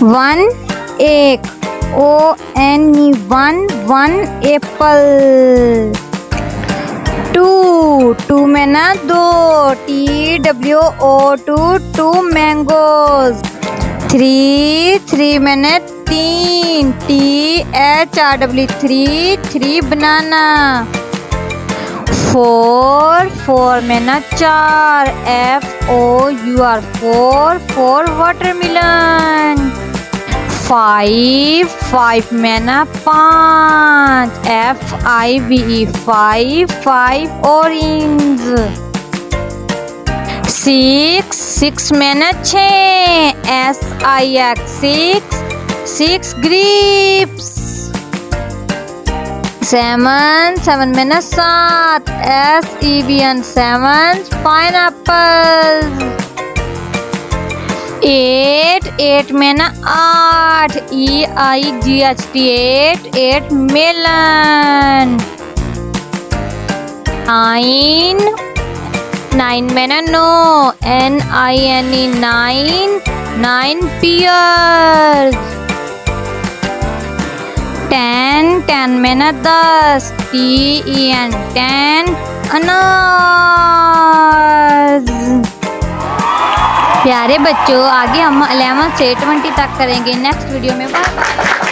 One एक, ONE one Apple. To में ना दो, TWO टू मैंगोज। थ्री में ना तीन, THRW थ्री बनाना। फोर में ना चार, FOUR फोर वाटरमेलन। फाइव में ना पाँच, FIVE फाइव ऑरेंज। सिक्स में ना छः, SIX सिक्स ग्रेप्स। सेवन में ना सात, SEVEN सेवन पाइनएप्पल। एट में ना आठ, EIGHT एट मेलन। नाइन में ना no, NINE nine pears. Ten में ना 10, TEN अनार। प्यारे बच्चों, आगे हम 11 से 20 तक करेंगे नेक्स्ट वीडियो में। बाय।